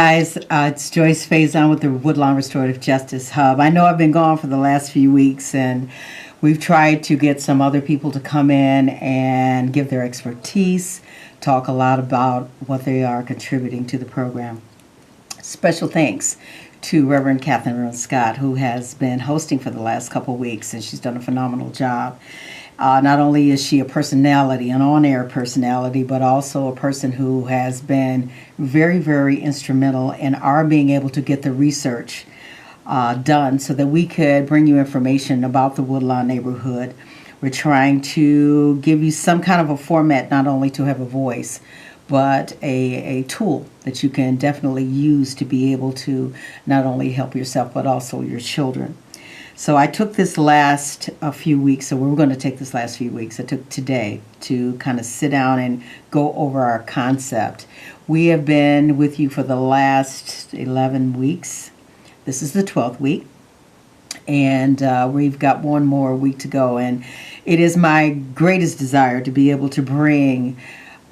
Guys, it's Joyce Faison with the Woodlawn Restorative Justice Hub. I know I've been gone for the last few weeks, and we've tried to get some other people to come in and give their expertise, talk a lot about what they are contributing to the program. Special thanks to Reverend Catherine Scott, who has been hosting for the last couple of weeks, and she's done a phenomenal job. Not only is she a personality, an on-air personality, but also a person who has been very, very instrumental in our being able to get the research done so that we could bring you information about the Woodlawn neighborhood. We're trying to give you some kind of a format, not only to have a voice, but a tool that you can definitely use to be able to not only help yourself, but also your children. So I took this last few weeks, so we're going to take this last few weeks. I took today to kind of sit down and go over our concept. We have been with you for the last 11 weeks. This is the 12th week, and we've got one more week to go. And it is my greatest desire to be able to bring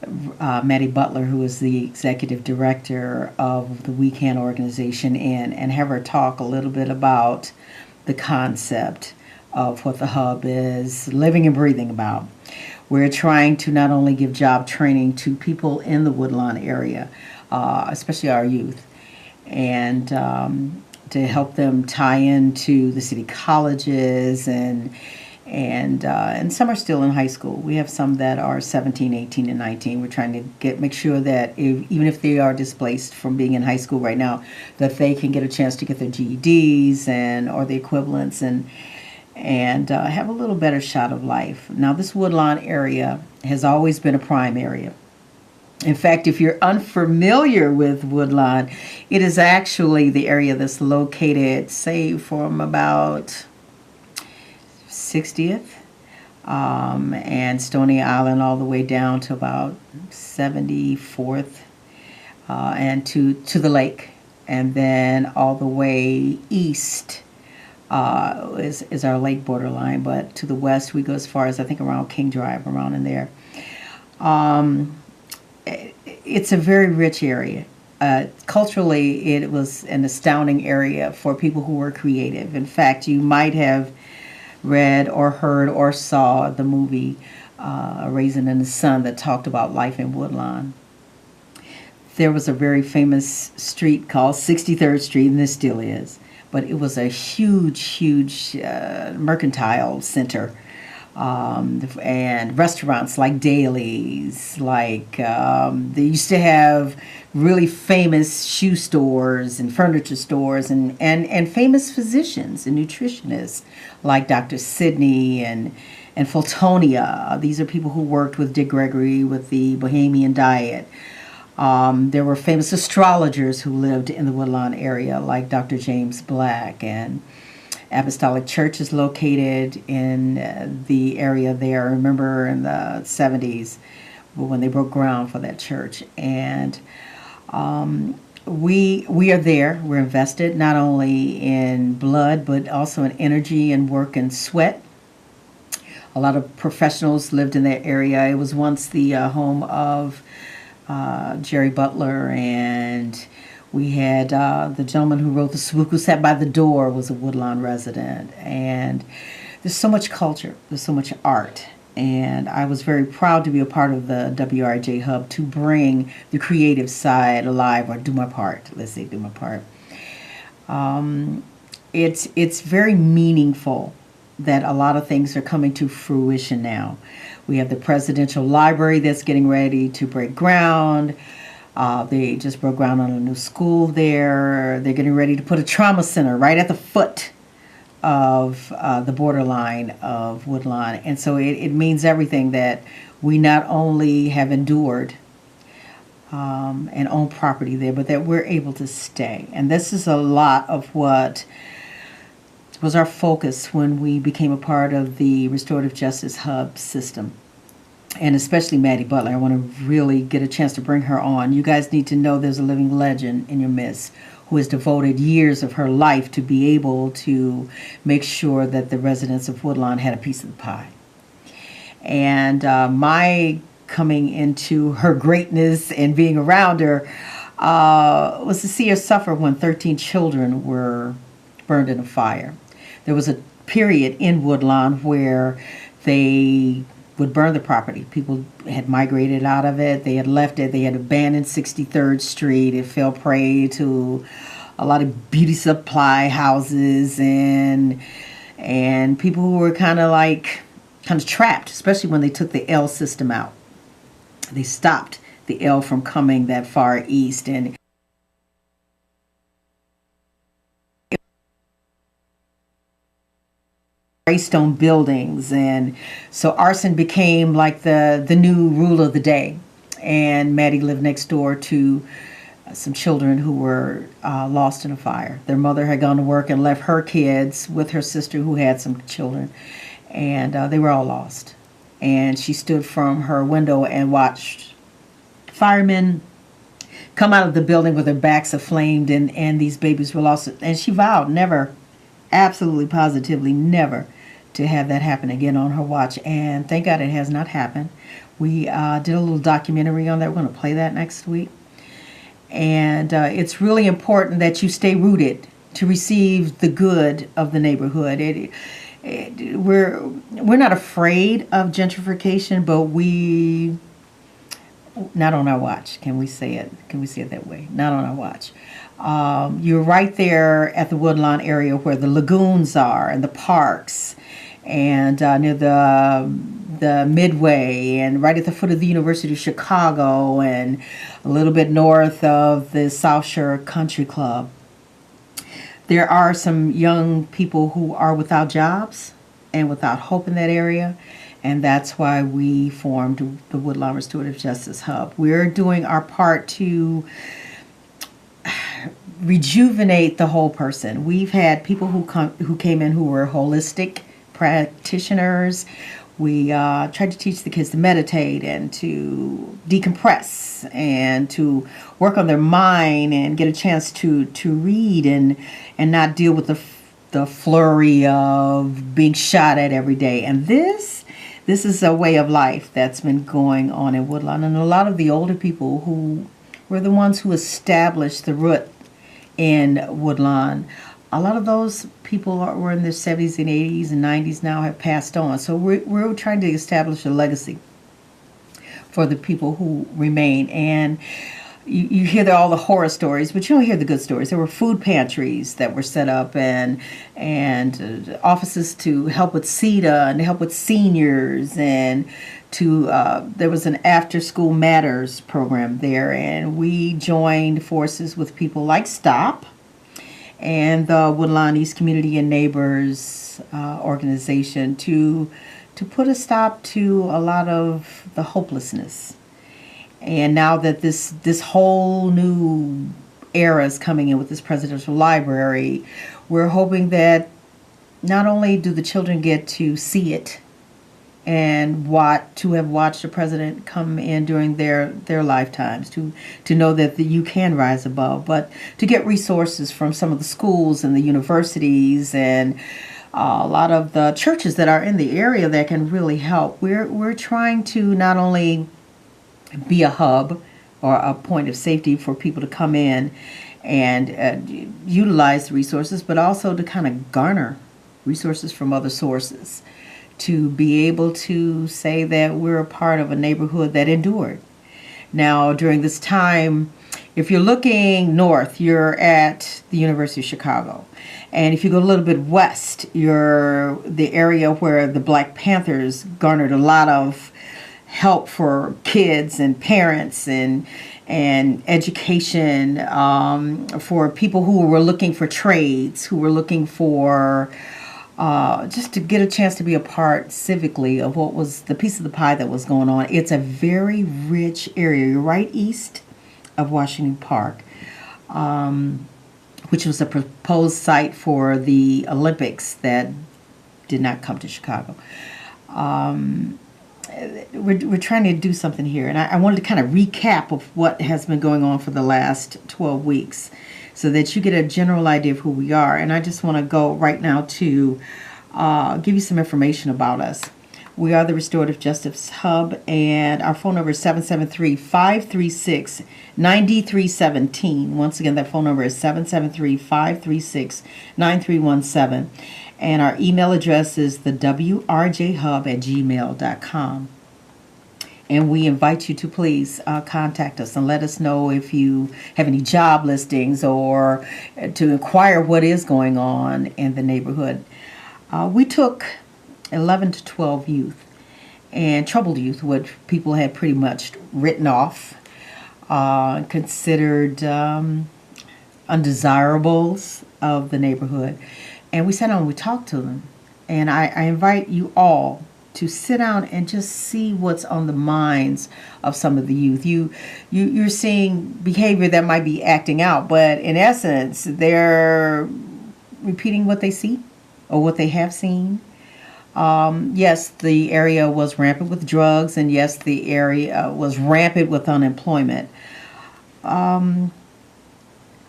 Maddie Butler, who is the executive director of the We Can organization, in and have her talk a little bit about the concept of what the hub is living and breathing about. We're trying to not only give job training to people in the Woodlawn area, especially our youth, and to help them tie into the city colleges, and some are still in high school. We have some that are 17, 18, and 19. We're trying to make sure that even if they are displaced from being in high school right now, that they can get a chance to get their GEDs or the equivalents and have a little better shot of life. Now, this Woodlawn area has always been a prime area. In fact, if you're unfamiliar with Woodlawn, it is actually the area that's located, say, from about 60th and Stony Island all the way down to about 74th and to the lake, and then all the way east is our lake borderline, but to the west we go as far as I think around King Drive, around in there. It's a very rich area. Culturally, it was an astounding area for people who were creative. In fact, you might have read or heard or saw the movie A Raisin in the Sun that talked about life in Woodlawn. There was a very famous street called 63rd Street, and this still is, but it was a huge mercantile center, and restaurants like Daly's, like they used to have really famous shoe stores and furniture stores, and famous physicians and nutritionists like Dr. Sidney and Fultonia. These are people who worked with Dick Gregory with the Bohemian diet. There were famous astrologers who lived in the Woodlawn area like Dr. James Black, and Apostolic Church is located in the area there. I remember in the 70s when they broke ground for that church. And we are there. We're invested not only in blood, but also in energy and work and sweat. A lot of professionals lived in that area. It was once the home of Jerry Butler, and we had the gentleman who wrote the book who sat by the door was a Woodlawn resident. And there's so much culture, there's so much art. And I was very proud to be a part of the WRJ Hub to bring the creative side alive, or do my part. Let's say do my part. It's very meaningful that a lot of things are coming to fruition now. We have the Presidential Library that's getting ready to break ground. They just broke ground on a new school there. They're getting ready to put a trauma center right at the foot of the borderline of Woodlawn. And so it means everything that we not only have endured and own property there, but that we're able to stay. And this is a lot of what was our focus when we became a part of the Restorative Justice Hub system. And especially Maddie Butler. I want to really get a chance to bring her on. You guys need to know there's a living legend in your midst who has devoted years of her life to be able to make sure that the residents of Woodlawn had a piece of the pie. And my coming into her greatness and being around her, was to see her suffer when 13 children were burned in a fire. There was a period in Woodlawn where they would burn the property. People had migrated out of it. They had left it. They had abandoned 63rd Street. It fell prey to a lot of beauty supply houses and people who were kind of trapped, especially when they took the L system out. They stopped the L from coming that far east, and gray-stone buildings, and so arson became like the new rule of the day. And Maddie lived next door to some children who were lost in a fire. Their mother had gone to work and left her kids with her sister who had some children, and they were all lost. And she stood from her window and watched firemen come out of the building with their backs aflamed, and these babies were lost. And she vowed never, absolutely positively never, to have that happen again on her watch. And thank God it has not happened. We did a little documentary on that. We're going to play that next week. And it's really important that you stay rooted to receive the good of the neighborhood. We're not afraid of gentrification, but we, not on our watch. Can we say it? Can we say it that way? Not on our watch. You're right there at the Woodlawn area where the lagoons are and the parks, and near the Midway, and right at the foot of the University of Chicago, and a little bit north of the South Shore Country Club. There are some young people who are without jobs and without hope in that area, and that's why we formed the Woodlawn Restorative Justice Hub. We're doing our part to rejuvenate the whole person. We've had people who came in who were holistic practitioners. We tried to teach the kids to meditate and to decompress and to work on their mind and get a chance to read and not deal with the flurry of being shot at every day. And this is a way of life that's been going on in Woodlawn. And a lot of the older people who were the ones who established the root in Woodlawn, a lot of those people were in their 70s and 80s and 90s now, have passed on. So we're trying to establish a legacy for the people who remain. And you hear all the horror stories, but you don't hear the good stories. There were food pantries that were set up and offices to help with CETA and to help with seniors, and there was an after school matters program there, and we joined forces with people like STOP and the Woodlawn East Community and Neighbors organization to put a stop to a lot of the hopelessness. And now that this whole new era is coming in with this presidential library, we're hoping that not only do the children get to see it and to have watched the president come in during their lifetimes, to know that you can rise above, but to get resources from some of the schools and the universities and a lot of the churches that are in the area that can really help. We're trying to not only be a hub or a point of safety for people to come in and utilize the resources, but also to kind of garner resources from other sources, to be able to say that we're a part of a neighborhood that endured. Now, during this time, if you're looking north, you're at the University of Chicago. And if you go a little bit west, you're the area where the Black Panthers garnered a lot of help for kids and parents and education, for people who were looking for trades, who were looking for just to get a chance to be a part civically of what was the piece of the pie that was going on. It's a very rich area. You're right east of Washington Park, which was a proposed site for the Olympics that did not come to Chicago. We're trying to do something here, and I wanted to kind of recap of what has been going on for the last 12 weeks so that you get a general idea of who we are. And I just want to go right now to give you some information about us. We are the Restorative Justice Hub, and our phone number is 773-536-9317. Once again, that phone number is 773-536-9317. And our email address is the wrjhub@gmail.com. And we invite you to please contact us and let us know if you have any job listings or to inquire what is going on in the neighborhood. We took 11 to 12 youth and troubled youth, what people had pretty much written off, considered undesirables of the neighborhood. And we sat down and we talked to them. And I invite you all to sit down and just see what's on the minds of some of the youth. You're seeing behavior that might be acting out, but in essence, they're repeating what they see or what they have seen. Yes, the area was rampant with drugs, and yes, the area was rampant with unemployment.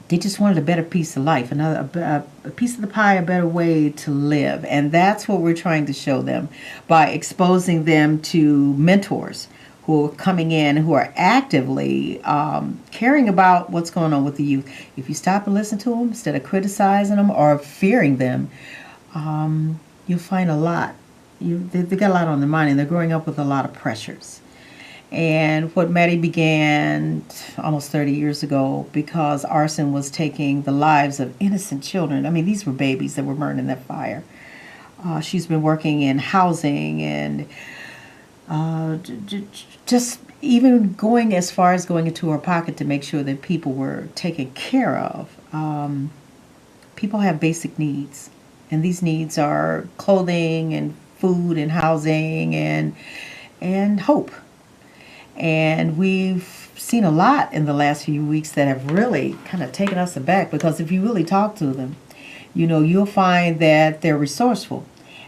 They just wanted a better piece of life, a piece of the pie, a better way to live. And that's what we're trying to show them by exposing them to mentors who are coming in, who are actively caring about what's going on with the youth. If you stop and listen to them instead of criticizing them or fearing them, you'll find a lot. They got a lot on their mind, and they're growing up with a lot of pressures. And what Maddie began almost 30 years ago, because arson was taking the lives of innocent children. I mean, these were babies that were burned in that fire. She's been working in housing and just even going as far as going into her pocket to make sure that people were taken care of. People have basic needs, and these needs are clothing and food and housing and hope. And we've seen a lot in the last few weeks that have really kind of taken us aback, because if you really talk to them, you'll find that they're resourceful.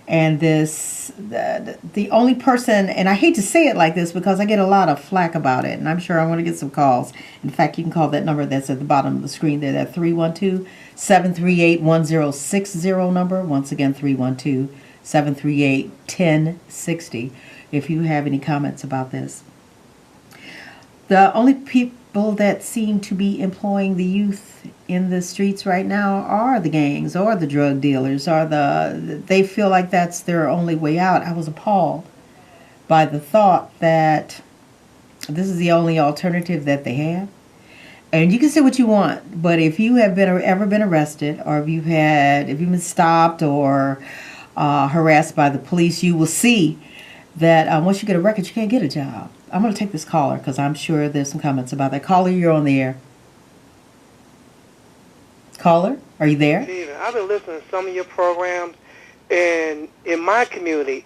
And the only person, and I hate to say it like this because I get a lot of flack about it, and I'm sure I want to get some calls. In fact, you can call that number that's at the bottom of the screen there, that 312-738-1060 number. Once again, 312-738-1060, if you have any comments about this. The only people that seem to be employing the youth in the streets right now are the gangs or the drug dealers, they feel like that's their only way out. I was appalled by the thought that this is the only alternative that they have. And you can say what you want, but if you have ever been arrested, or if you've been stopped or harassed by the police, you will see that once you get a record, you can't get a job. I'm going to take this caller because I'm sure there's some comments about that. Caller, you're on the air. Caller, are you there? Steven, I've been listening to some of your programs, and in my community,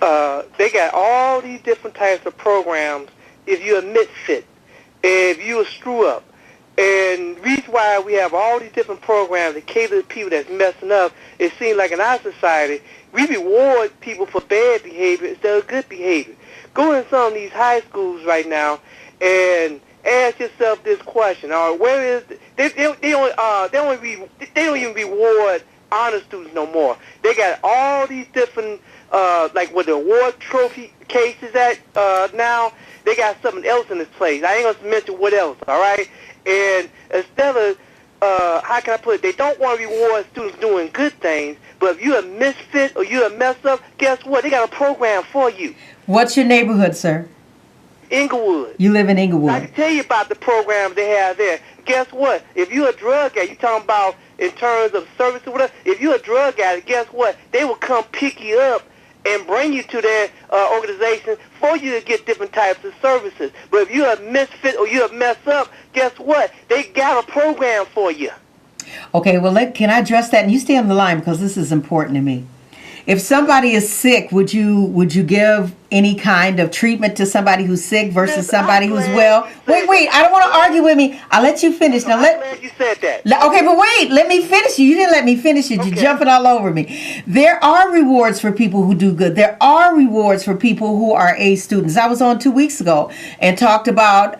they got all these different types of programs. If you're a misfit, if you're a screw-up, and the reason why we have all these different programs that cater to people that's messing up, it seems like in our society, we reward people for bad behavior instead of good behavior. Go in some of these high schools right now and ask yourself this question: where is they don't even reward honor students no more. They got all these different like with the award trophy cases at now. They got something else in this place. I ain't gonna mention what else. All right, and instead of how can I put it? They don't want to reward students doing good things, but if you're a misfit or you're a mess up, guess what? They got a program for you. What's your neighborhood, sir? Inglewood. You live in Inglewood. I can tell you about the programs they have there. Guess what? If you're a drug addict, you talking about in terms of service or whatever, if you're a drug addict, guess what? They will come pick you up and bring you to their organization for you to get different types of services. But if you're a misfit or you're a mess up, guess what? They got a program for you. Okay, well, can I address that? And you stay on the line because this is important to me. If somebody is sick, would you give any kind of treatment to somebody who's sick versus Listen, somebody I'm who's glad well? you Wait, said wait, that. I don't want to argue with me. I'll let you finish. Now I'm glad you said that. Okay, but wait, let me finish. You didn't let me finish it. You're Okay. jumping all over me. There are rewards for people who do good. There are rewards for people who are A students. I was on 2 weeks ago and talked about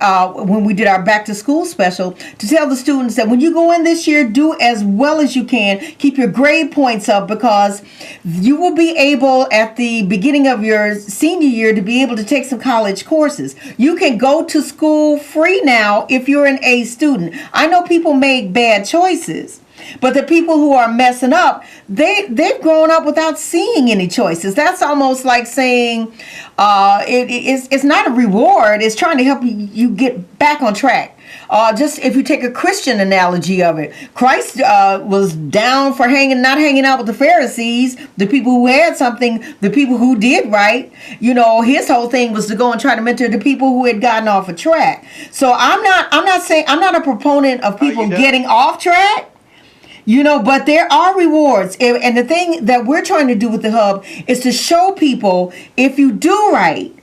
when we did our back to school special to tell the students that when you go in this year, do as well as you can. Keep your grade points up because you will be able at the beginning of your senior year to be able to take some college courses. You can go to school free now if you're an A student. I know people make bad choices, but the people who are messing up, they've grown up without seeing any choices. That's almost like saying it's not a reward. It's trying to help you get back on track. Just if you take a Christian analogy of it, Christ was down for not hanging out with the Pharisees, the people who had something, the people who did right. You know, his whole thing was to go and try to mentor the people who had gotten off a track. So I'm not a proponent of people getting off track. You know, but there are rewards. And the thing that we're trying to do with the hub is to show people if you do right,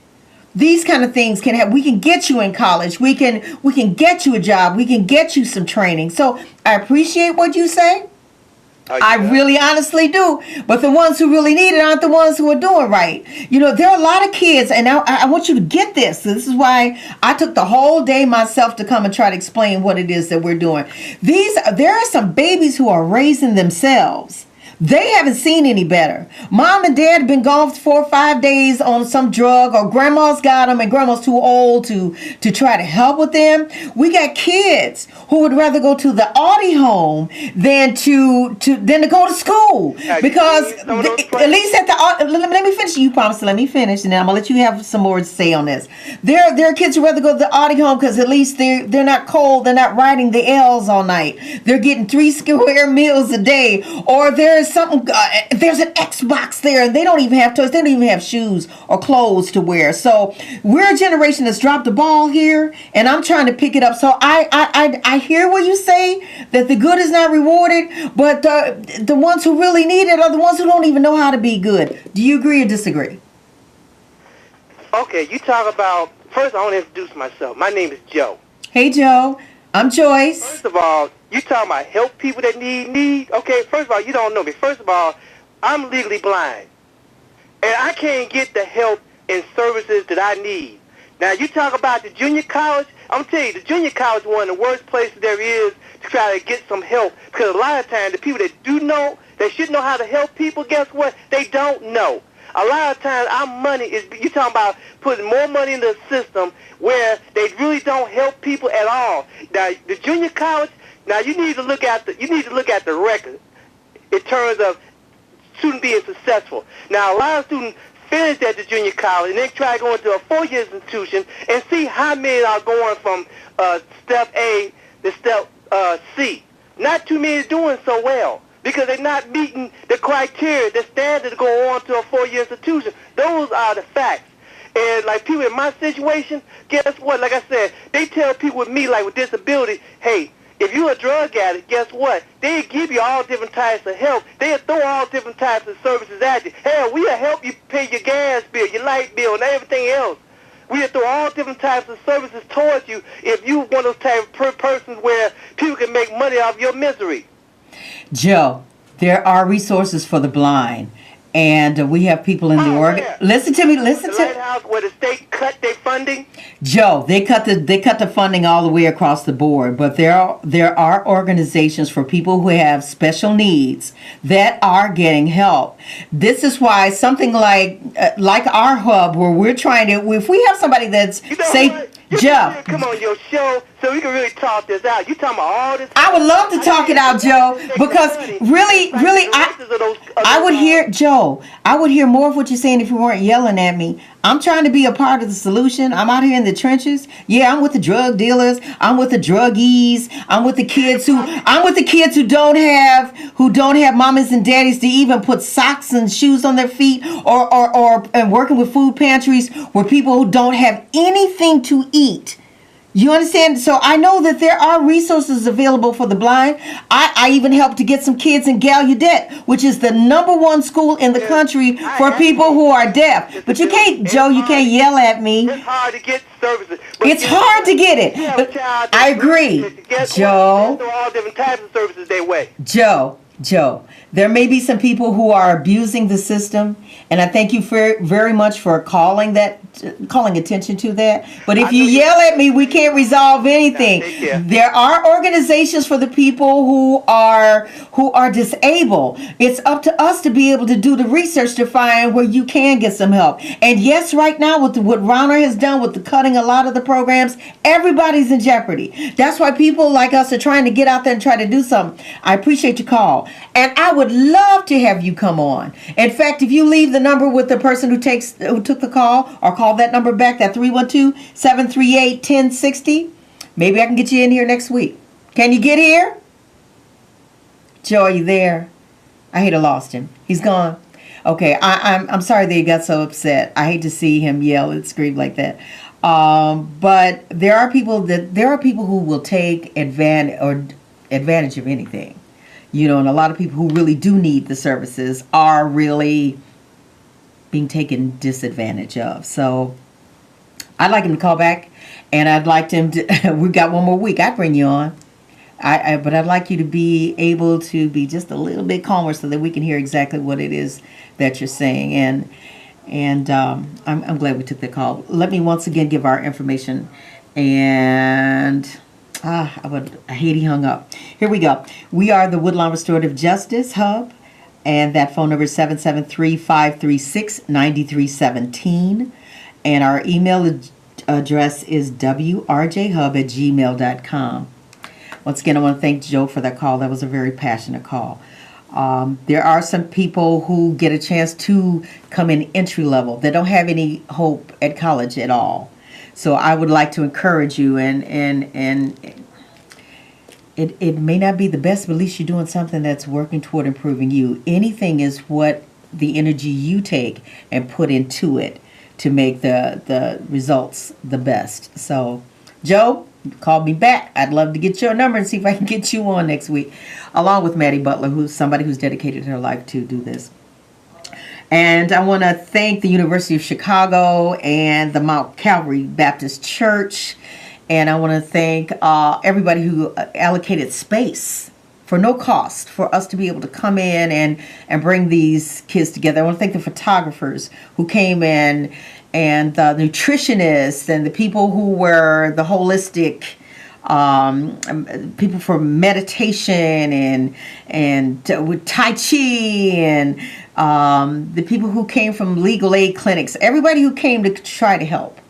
these kind of things we can get you in college. We can get you a job. We can get you some training. So I appreciate what you say. I really honestly do. But the ones who really need it aren't the ones who are doing right. You know, there are a lot of kids, and I want you to get this. This is why I took the whole day myself to come and try to explain what it is that we're doing. There are some babies who are raising themselves. They haven't seen any better. Mom and dad have been gone for 4 or 5 days on some drug, or grandma's got them and grandma's too old to try to help with them. We got kids who would rather go to the Audi home than to go to school because at least at the let me finish. You promised to let me finish, and then I'm gonna let you have some more to say on this. There are kids who rather go to the Audi home because at least they're not cold. They're not riding the L's all night. They're getting 3 square meals a day, or there's there's an Xbox there, and they don't even have toys. They don't even have shoes or clothes to wear. So we're a generation that's dropped the ball here, and I'm trying to pick it up. So I hear what you say, that the good is not rewarded, but the ones who really need it are the ones who don't even know how to be good. Do you agree or disagree? Okay, you talk about, first I want to introduce myself. My name is Joe. Hey, Joe. I'm Joyce. First of all, you talking about help people that need. Okay, first of all, you don't know me. First of all, I'm legally blind, and I can't get the help and services that I need. Now, you talk about the junior college. I'm going to tell you, the junior college is one of the worst places there is to try to get some help, because a lot of times the people that do know, that should know how to help people, guess what? They don't know. A lot of times our money is, you talking about putting more money in the system where they really don't help people at all. Now, the junior college, now you need to look at the record in terms of student being successful. Now, a lot of students finish at the junior college and then try to go into a 4-year institution and see how many are going from step A to step C. Not too many are doing so well, because they're not meeting the criteria, the standard to go on to a 4-year institution. Those are the facts. And like people in my situation, guess what? Like I said, they tell people with me, like with disability, hey, if you're a drug addict, guess what? They give you all different types of help. They'll throw all different types of services at you. Hell, we'll help you pay your gas bill, your light bill, and everything else. We'll throw all different types of services towards you if you're one of those type of persons where people can make money off your misery. Joe, there are resources for the blind, and we have people in the org. Yeah. Listen to me. The Lighthouse, where the state cut their funding. Joe, they cut the funding all the way across the board, but there are organizations for people who have special needs that are getting help. This is why something like our hub, where we're trying to, if we have somebody that's Jeff, come on your show so we can really talk this out. You talking about all this? I would love to talk it out, Joe, because really, I would hear, Joe, I would hear more of what you're saying if you weren't yelling at me. I'm trying to be a part of the solution. I'm out here in the trenches. Yeah, I'm with the drug dealers. I'm with the druggies. I'm with the kids who don't have mamas and daddies to even put socks and shoes on their feet, or and working with food pantries where people who don't have anything to eat. You understand? So I know that there are resources available for the blind. I even helped to get some kids in Gallaudet, which is the #1 school in the country for people who are deaf. But you can't, Joe, you can't yell at me. It's hard to get services. But It's hard to get it. But I agree, Joe. All different types of services their way. Joe, there may be some people who are abusing the system, and I thank you very much for calling attention to that. But if you yell at me, we can't resolve anything. There are organizations for the people who are disabled. It's up to us to be able to do the research to find where you can get some help. And yes, right now with what Rauner has done with the cutting a lot of the programs, everybody's in jeopardy. That's why people like us are trying to get out there and try to do something. I appreciate your call. And I would love to have you come on. In fact, if you leave the number with the person who took the call, or call that number back, that 312-738-1060, maybe I can get you in here next week. Can you get here? Joe, are you there? I hate I lost him. He's gone. Okay, I'm sorry that he got so upset. I hate to see him yell and scream like that. But there are people who will take advantage of anything. You know, and a lot of people who really do need the services are really being taken disadvantage of. So I'd like him to call back, and I'd like him to, we've got one more week. I'd bring you on. But I'd like you to be able to be just a little bit calmer so that we can hear exactly what it is that you're saying. And I'm glad we took the call. Let me once again give our information. And I hate he hung up. Here we go. We are the Woodlawn Restorative Justice Hub, and that phone number is 773-536-9317. And our email address is wrjhub@gmail.com. Once again, I want to thank Joe for that call. That was a very passionate call. There are some people who get a chance to come in entry level that don't have any hope at college at all. So I would like to encourage you, and it may not be the best, but at least you're doing something that's working toward improving you. Anything is what the energy you take and put into it to make the results the best. So, Joe, call me back. I'd love to get your number and see if I can get you on next week, along with Maddie Butler, who's somebody who's dedicated her life to do this. And I want to thank the University of Chicago and the Mount Calvary Baptist Church. And I want to thank everybody who allocated space for no cost for us to be able to come in and bring these kids together. I want to thank the photographers who came in, and the nutritionists, and the people who were the holistic people for meditation and with Tai Chi, and the people who came from legal aid clinics, everybody who came to try to help.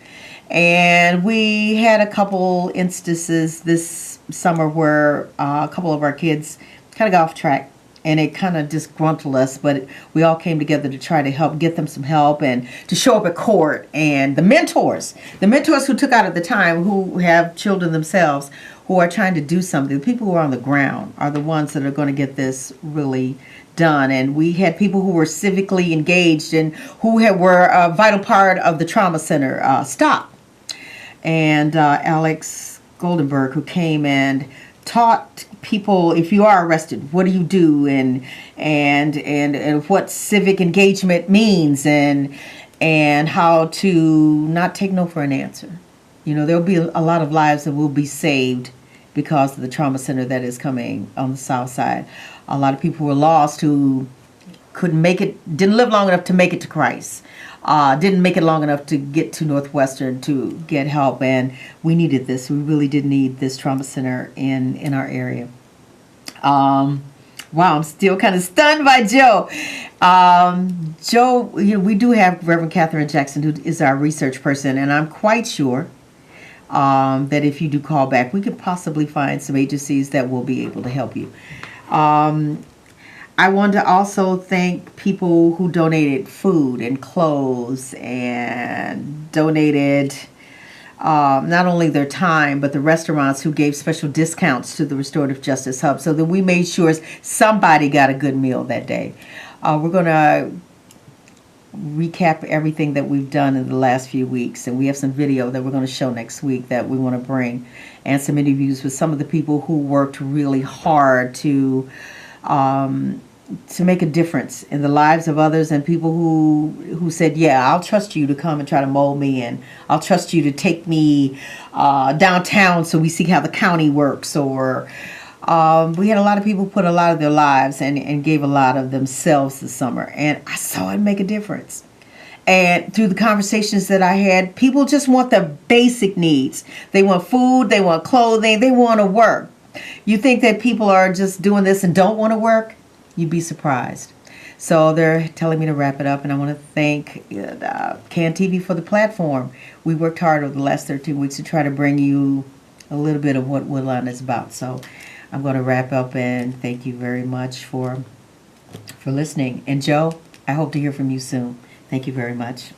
And we had a couple instances this summer where a couple of our kids kind of got off track, and it kind of disgruntled us, but we all came together to try to help get them some help and to show up at court. And the mentors who took out at the time, who have children themselves, who are trying to do something, the people who are on the ground are the ones that are going to get this really done. And we had people who were civically engaged and who were a vital part of the trauma center, STOP. And Alex Goldenberg, who came and taught people, if you are arrested, what do you do, and what civic engagement means, and how to not take no for an answer. You know, there'll be a lot of lives that will be saved because of the trauma center that is coming on the south side. A lot of people were lost who couldn't make it, didn't live long enough to make it to Christ. Didn't make it long enough to get to Northwestern to get help, and we needed this. We really did need this trauma center in our area. Wow, I'm still kind of stunned by Joe. Joe, we do have Reverend Catherine Jackson, who is our research person, and I'm quite sure that if you do call back, we could possibly find some agencies that will be able to help you. I want to also thank people who donated food and clothes and donated not only their time, but the restaurants who gave special discounts to the Restorative Justice Hub so that we made sure somebody got a good meal that day. We're going to recap everything that we've done in the last few weeks. And we have some video that we're going to show next week that we want to bring, and some interviews with some of the people who worked really hard to make a difference in the lives of others, and people who said, yeah, I'll trust you to come and try to mold me, and I'll trust you to take me downtown so we see how the county works. Or we had a lot of people put a lot of their lives and gave a lot of themselves this summer, and I saw it make a difference. And through the conversations that I had, people just want the basic needs. They want food, they want clothing, they want to work. You think that people are just doing this and don't want to work? You'd be surprised. So they're telling me to wrap it up, and I want to thank CAN TV for the platform. We worked hard over the last 13 weeks to try to bring you a little bit of what Woodlawn is about. So I'm going to wrap up, and thank you very much for listening. And Joe, I hope to hear from you soon. Thank you very much.